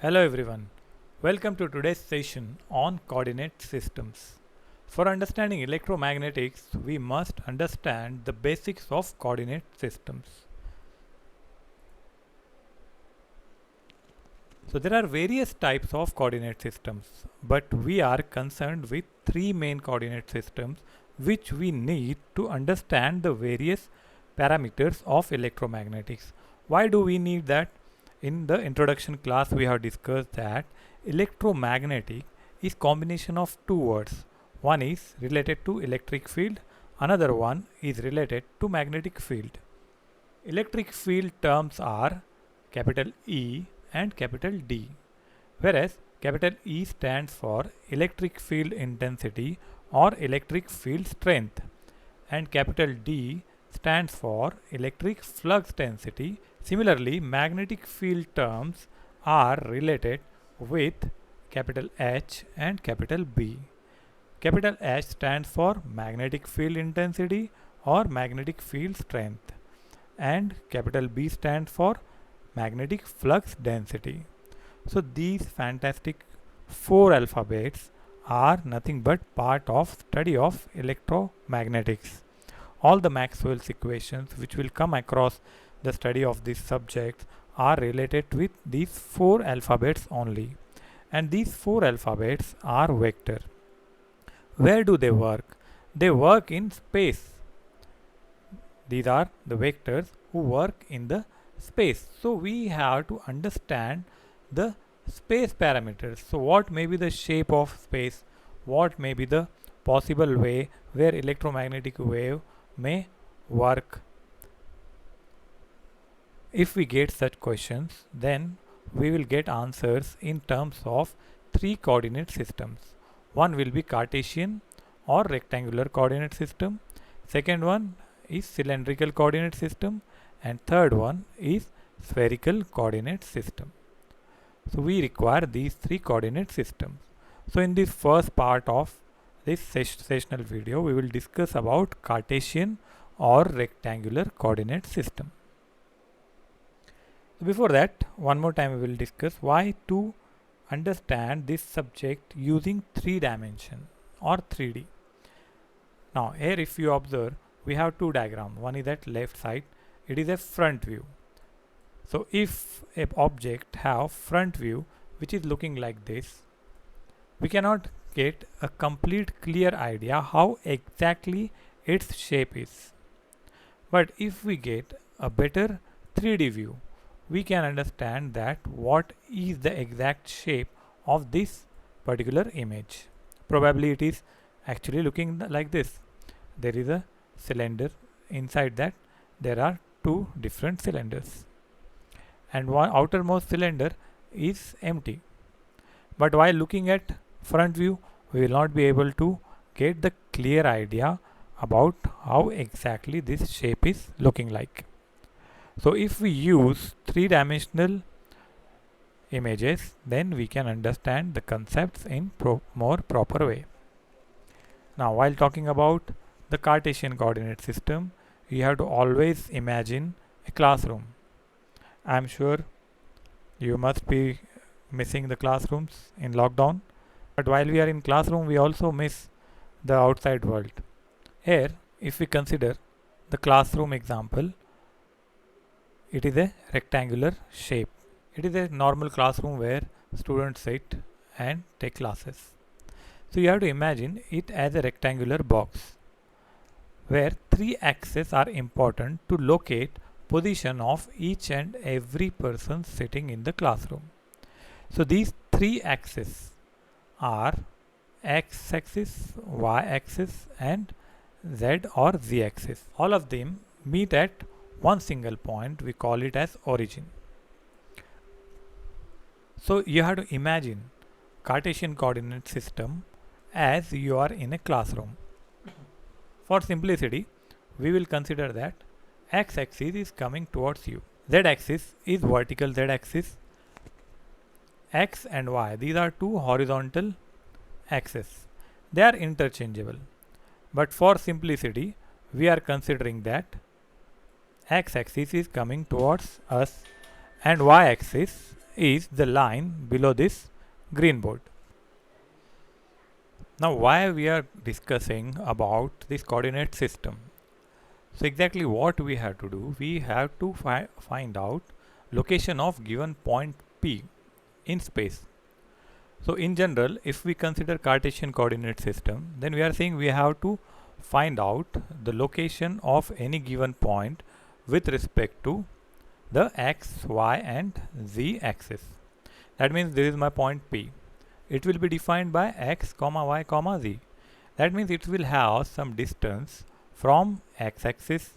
Hello everyone. Welcome to today's session on coordinate systems. For understanding electromagnetics, we must understand the basics of coordinate systems. So there are various types of coordinate systems, but we are concerned with three main coordinate systems which we need to understand the various parameters of electromagnetics. Why do we need that? In the introduction class we have discussed that electromagnetic is combination of two words. One is related to electric field, another one is related to magnetic field. Electric field terms are capital E and capital D, whereas capital E stands for electric field intensity or electric field strength, and capital D stands for electric flux density. Similarly, magnetic field terms are related with capital H and capital B. Capital H stands for magnetic field intensity or magnetic field strength, and capital B stands for magnetic flux density. So these fantastic four alphabets are nothing but part of study of electromagnetics. All the Maxwell's equations which will come across the study of this subject are related with these four alphabets only, and these four alphabets are vector. Where do they work? They work in space. These are the vectors who work in the space. So we have to understand the space parameters. So what may be the shape of space? What may be the possible way where electromagnetic wave may work? If we get such questions, then we will get answers in terms of three coordinate systems. One will be Cartesian or rectangular coordinate system. Second one is cylindrical coordinate system, and third one is spherical coordinate system. So we require these three coordinate systems. So in this first part of this sessional video, we will discuss about Cartesian or rectangular coordinate system. Before that, one more time we will discuss why to understand this subject using 3 dimension or 3D. Now here if you observe, we have two diagrams. One is at left side, it is a front view. So if an object have front view which is looking like this, we cannot get a complete clear idea how exactly its shape is. But if we get a better 3D view, we can understand that what is the exact shape of this particular image. Probably it is actually looking like this. There is a cylinder, inside that there are two different cylinders, and one outermost cylinder is empty. But while looking at front view, we will not be able to get the clear idea about how exactly this shape is looking like. So if we use three-dimensional images, then we can understand the concepts in more proper way. Now while talking about the Cartesian coordinate system, you have to always imagine a classroom. I am sure you must be missing the classrooms in lockdown, but while we are in classroom, we also miss the outside world. Here, if we consider the classroom example, it is a rectangular shape. It is a normal classroom where students sit and take classes. So you have to imagine it as a rectangular box where three axes are important to locate position of each and every person sitting in the classroom. So these three axes are x-axis, y-axis and z or z-axis. All of them meet at one single point. We call it as origin. So you have to imagine Cartesian coordinate system as you are in a classroom. For simplicity, we will consider that x-axis is coming towards you. Z-axis is vertical z-axis. X and y, these are two horizontal axes. They are interchangeable. But for simplicity, we are considering that x-axis is coming towards us and y-axis is the line below this green board. Now why we are discussing about this coordinate system? So exactly what we have to do, we have to find out location of given point P in space. So in general, if we consider Cartesian coordinate system, then we are saying we have to find out the location of any given point with respect to the x, y and z axis. That means this is my point P. It will be defined by x, y, z. That means it will have some distance from x-axis,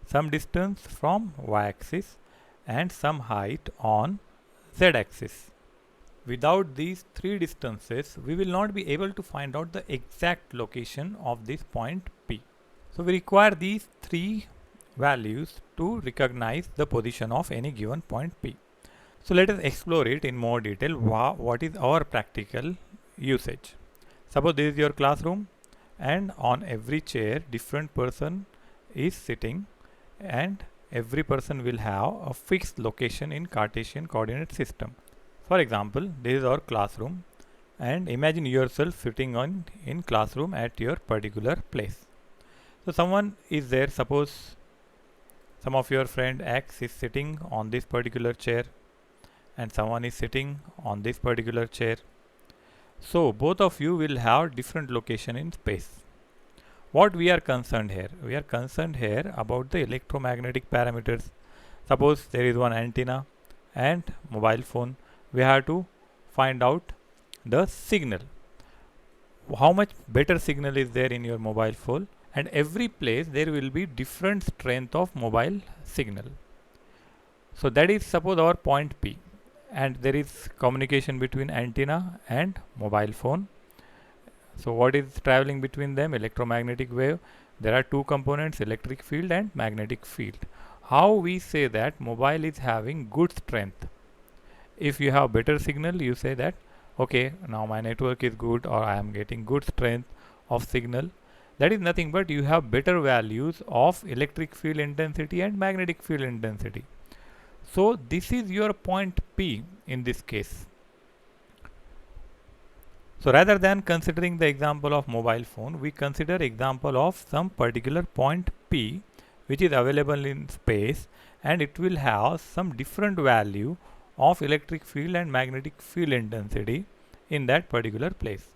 some distance from y-axis and some height on z-axis. Without these three distances, we will not be able to find out the exact location of this point P. So we require these three values to recognize the position of any given point P. So let us explore it in more detail. What is our practical usage? Suppose this is your classroom and on every chair different person is sitting and every person will have a fixed location in Cartesian coordinate system. For example, this is our classroom and imagine yourself sitting in classroom at your particular place. So someone is there, suppose some of your friend X is sitting on this particular chair and someone is sitting on this particular chair. So both of you will have different location in space. What we are concerned here? We are concerned here about the electromagnetic parameters. Suppose there is one antenna and mobile phone. We have to find out the signal. How much better signal is there in your mobile phone? And every place there will be different strength of mobile signal. So that is suppose our point P and there is communication between antenna and mobile phone. So what is traveling between them? Electromagnetic wave. There are two components, electric field and magnetic field. How we say that mobile is having good strength? If you have better signal, you say that okay, now my network is good or I am getting good strength of signal. That is nothing but you have better values of electric field intensity and magnetic field intensity. So this is your point P in this case. So rather than considering the example of mobile phone, we consider example of some particular point P which is available in space and it will have some different value of electric field and magnetic field intensity in that particular place.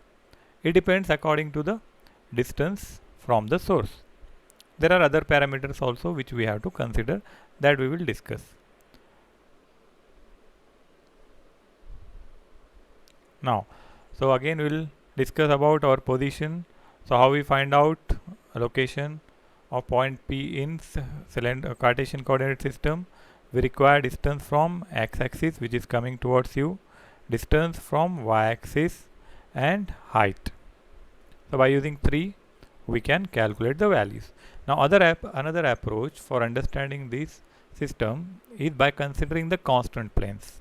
It depends according to the distance from the source. There are other parameters also which we have to consider that we will discuss. Now, so again we will discuss about our position. So how we find out a location of point P in Cartesian coordinate system. We require distance from x-axis which is coming towards you, distance from y-axis and height. So by using 3 we can calculate the values. Now another approach for understanding this system is by considering the constant planes.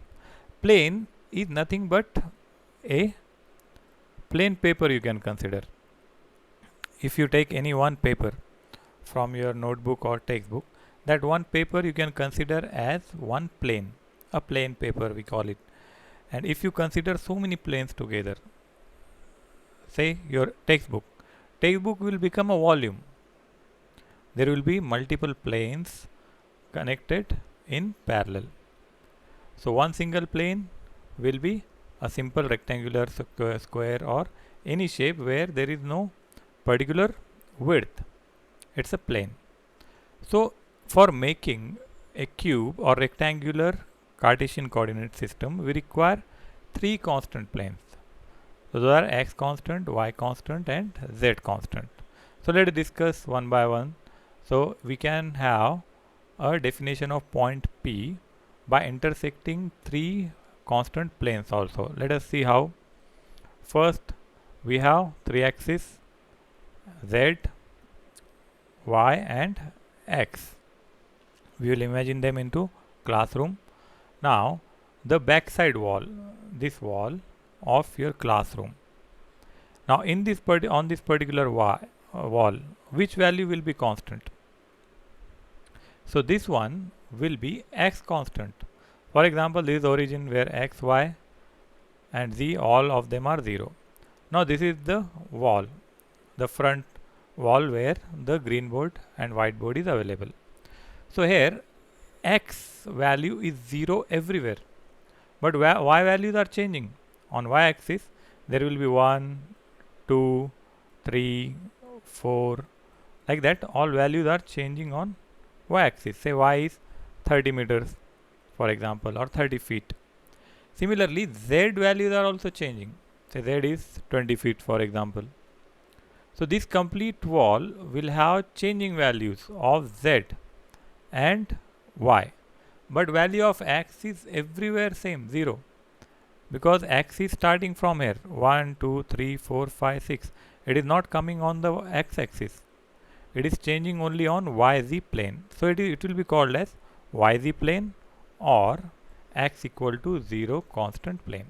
Plane is nothing but a plain paper you can consider. If you take any one paper from your notebook or textbook, that one paper you can consider as one plane, a plain paper we call it. And if you consider so many planes together, say your textbook will become a volume. There will be multiple planes connected in parallel. So one single plane will be a simple rectangular square or any shape where there is no particular width. It's a plane. So for making a cube or rectangular Cartesian coordinate system, we require 3 constant planes. So those are x constant, y constant and z constant. So let us discuss one by one. So we can have a definition of point P by intersecting 3 constant planes also. Let us see how. First we have 3 axes z, y and x. We will imagine them into classroom. Now the backside wall, this wall of your classroom. Now in this on this particular wall, which value will be constant? So this one will be x constant. For example, this is origin where x, y and z, all of them are 0. Now this is the wall, the front wall where the green board and white board is available. So here x value is 0 everywhere, but y values are changing. On y axis there will be 1, 2, 3, 4, like that. All values are changing on y axis. Say y is 30 meters for example, or 30 feet. Similarly, z values are also changing. Say z is 20 feet for example. So this complete wall will have changing values of z and y, but value of x is everywhere same, 0, because x is starting from here 1, 2, 3, 4, 5, 6. It is not coming on the x-axis. It is changing only on yz plane. So it will be called as yz plane or x equal to 0 constant plane.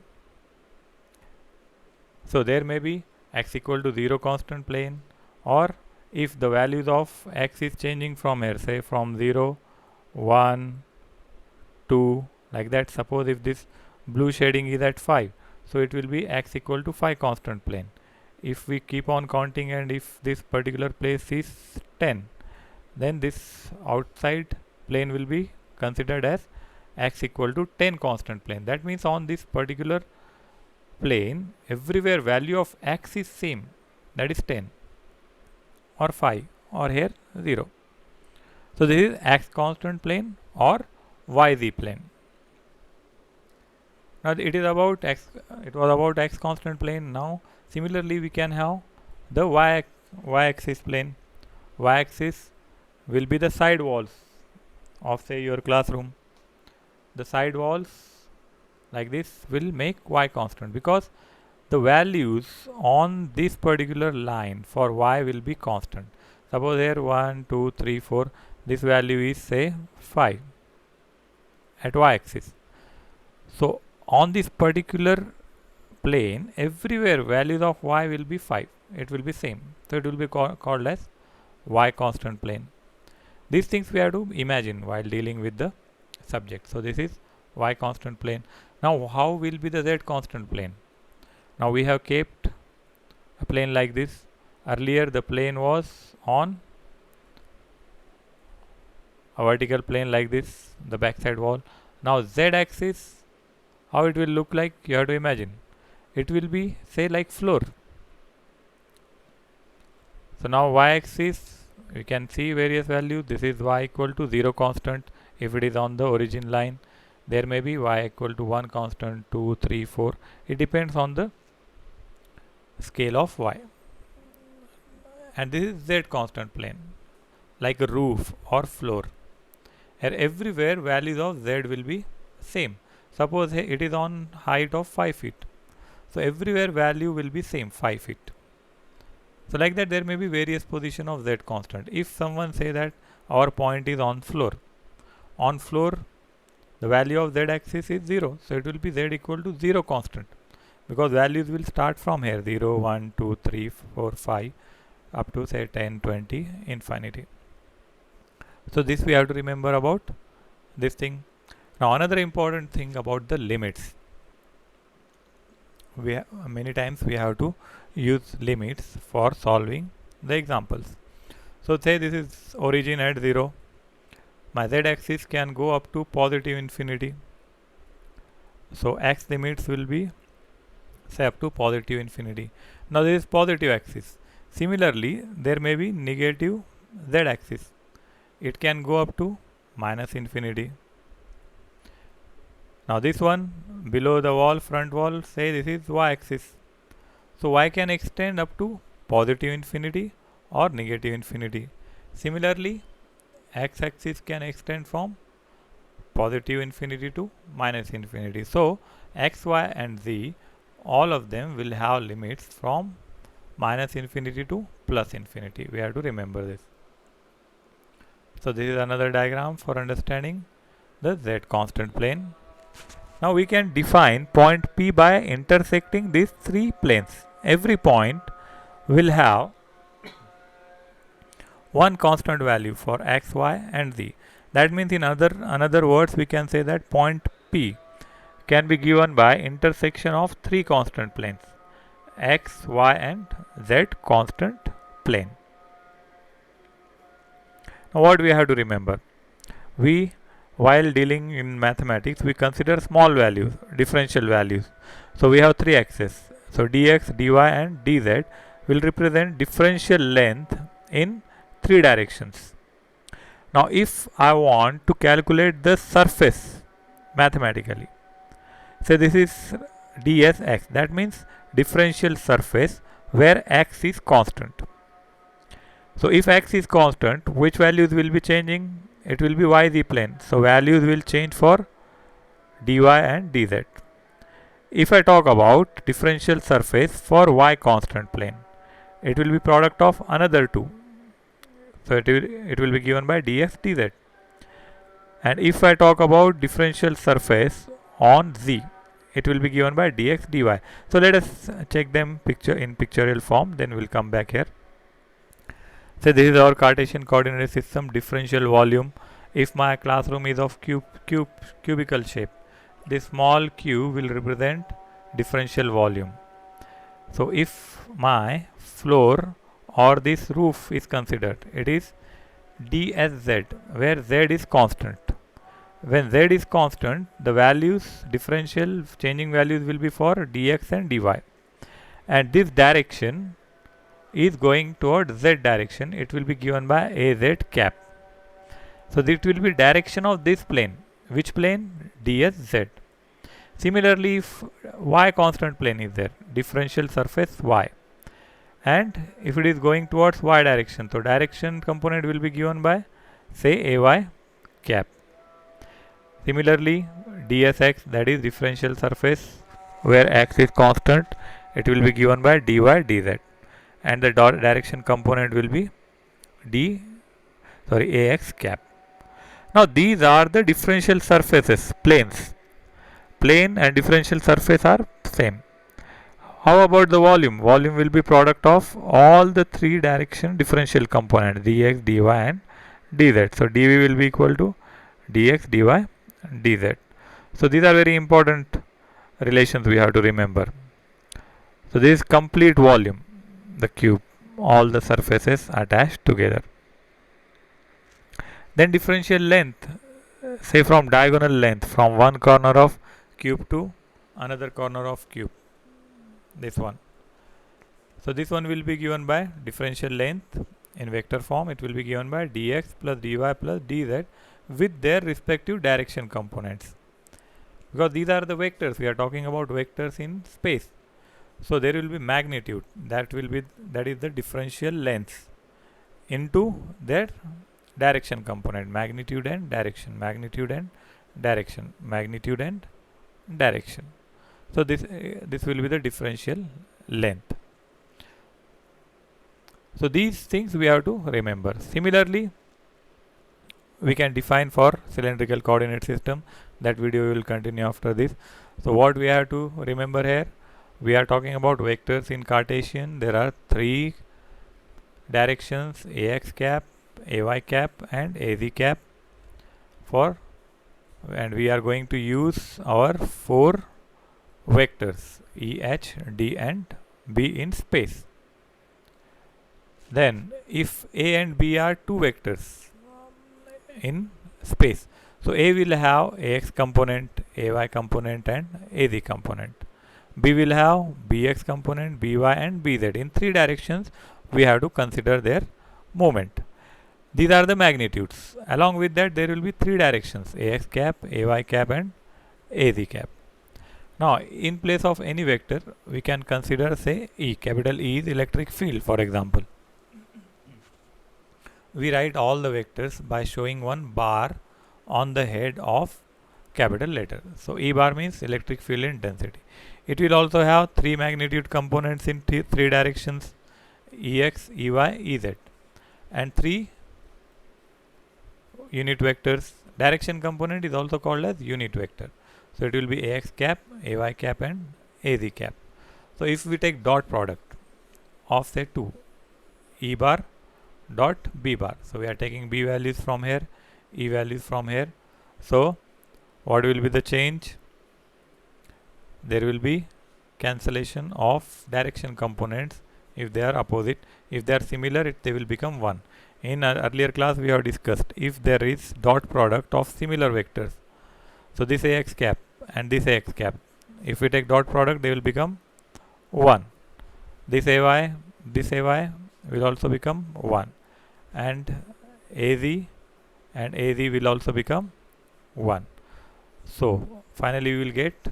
So there may be x equal to 0 constant plane, or if the values of x is changing from here, say from 0, 1, 2, like that. Suppose if this blue shading is at 5, so it will be x equal to 5 constant plane. If we keep on counting and if this particular place is 10, then this outside plane will be considered as x equal to 10 constant plane. That means on this particular plane everywhere value of x is same, that is 10 or 5 or here 0. So this is x constant plane or yz plane. Now it is about x, it was about x constant plane. Now similarly we can have the y axis plane. Y axis will be the side walls of say your classroom. The side walls like this will make y constant, because the values on this particular line for y will be constant. Suppose here 1, 2, 3, 4, this value is say 5 at y axis. So on this particular plane everywhere values of y will be 5, it will be same. So it will be called as y constant plane. These things we have to imagine while dealing with the subject. So this is y constant plane. Now how will be the z constant plane? Now we have kept a plane like this. Earlier the plane was on a vertical plane like this, the backside wall. Now z axis, how it will look like, you have to imagine. It will be say like floor. So now y axis, we can see various values. This is y equal to 0 constant if it is on the origin line. There may be y equal to 1 constant, 2, 3, 4. It depends on the scale of y. And this is z constant plane, like a roof or floor. Here everywhere values of z will be same. Suppose it is on height of 5 feet. So everywhere value will be same, 5 feet. So like that there may be various position of z constant. If someone say that our point is on floor the value of z axis is 0, so it will be z equal to 0 constant, because values will start from here 0, 1, 2, 3, 4, 5 up to say 10, 20, infinity. So this we have to remember about this thing. Now another important thing about the limits. Many times we have to use limits for solving the examples. So say this is origin at 0. My z axis can go up to positive infinity. So x limits will be say up to positive infinity. Now this is positive axis. Similarly, there may be negative z axis. It can go up to minus infinity. Now this one below the wall, front wall, say this is y axis. So y can extend up to positive infinity or negative infinity. Similarly, x axis can extend from positive infinity to minus infinity. So x, y and z, all of them will have limits from minus infinity to plus infinity. We have to remember this. So this is another diagram for understanding the z constant plane. Now we can define point P by intersecting these three planes. Every point will have one constant value for x, y and z. That means in other words we can say that point P can be given by intersection of three constant planes, x, y and z constant plane. Now what we have to remember? We, while dealing in mathematics, we consider small values, differential values. So we have three axes. So dx, dy and dz will represent differential length in three directions. Now if I want to calculate the surface mathematically, say this is dsx, that means differential surface where x is constant. So if x is constant, which values will be changing? It will be yz plane. So values will change for dy and dz. If I talk about differential surface for y constant plane, it will be product of another two. So it will be given by dx dz. And if I talk about differential surface on z, it will be given by dx dy. So let us check them in pictorial form, then we'll come back here. So this is our Cartesian coordinate system differential volume. If my classroom is of cubical shape, this small cube will represent differential volume. So if my floor or this roof is considered, it is dsz, where z is constant. When z is constant, the values, differential changing values will be for dx and dy. And this direction is going towards z direction, it will be given by az cap. So this will be direction of this plane. Which plane? dsz. Similarly, if y constant plane is there, differential surface y, and if it is going towards y direction, so direction component will be given by, say, ay cap. Similarly, dsx, that is differential surface where x is constant, it will be given by dy dz, and the direction component will be ax cap. Now these are the differential surfaces, planes. Plane and differential surface are same. How about the volume? Volume will be product of all the three direction differential components, dx, dy and dz. So dv will be equal to dx, dy, dz. So these are very important relations we have to remember. So this is complete volume, the cube, all the surfaces attached together. Then differential length, say from diagonal length, from one corner of cube to another corner of cube, this one. So this one will be given by differential length in vector form. It will be given by dx plus dy plus dz with their respective direction components, because these are the vectors. We are talking about vectors in space. So there will be magnitude, that is the differential length into their direction component, magnitude and direction, magnitude and direction, magnitude and direction. So this will be the differential length. So these things we have to remember. Similarly, we can define for cylindrical coordinate system. That video will continue after this. So what we have to remember here, we are talking about vectors in Cartesian. There are three directions, ax cap, ay cap and az cap, and we are going to use our four vectors E, H, D and B in space. Then if A and B are two vectors in space, so A will have Ax component, Ay component and Az component. B will have Bx component, By and Bz. In three directions we have to consider their moment. These are the magnitudes. Along with that there will be three directions, Ax cap, Ay cap and Az cap. Now in place of any vector we can consider, say, E. Capital E is electric field, for example. We write all the vectors by showing one bar on the head of capital letter. So E bar means electric field intensity. It will also have three magnitude components in three directions, Ex, Ey, Ez, and three unit vectors. Direction component is also called as unit vector. So it will be Ax cap, Ay cap and Az cap. So if we take dot product of, say, 2, E bar dot B bar. So we are taking B values from here, E values from here. So what will be the change? There will be cancellation of direction components if they are opposite. If they are similar, they will become 1. In our earlier class we have discussed if there is dot product of similar vectors. So this ax cap and this ax cap, if we take dot product, they will become 1. This ay will also become 1, and az and az will also become 1. So finally we will get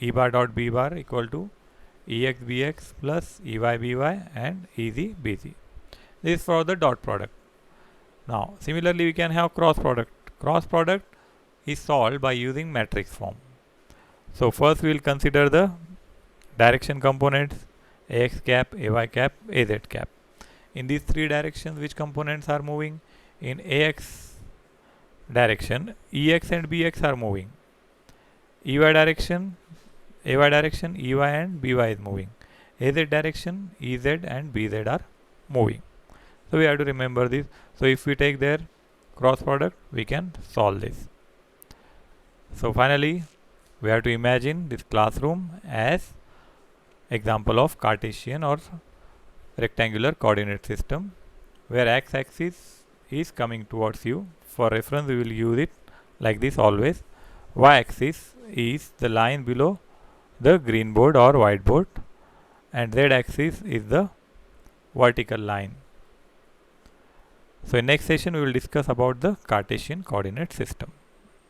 E bar dot B bar equal to Ex Bx plus Ey By and Ez Bz. This is for the dot product. Now similarly we can have cross product. Cross product is solved by using matrix form. So first we will consider the direction components Ax cap, Ay cap, Az cap. In these three directions, which components are moving? In Ax direction, Ex and Bx are moving. Ay direction, Ey and By is moving. Az direction, Ez and Bz are moving. So we have to remember this. So if we take their cross product, we can solve this. So finally, we have to imagine this classroom as example of Cartesian or rectangular coordinate system, where x-axis is coming towards you. For reference, we will use it like this always. Y-axis is the line below the green board or white board, and z-axis is the vertical line. So in next session we will discuss about the Cartesian coordinate system.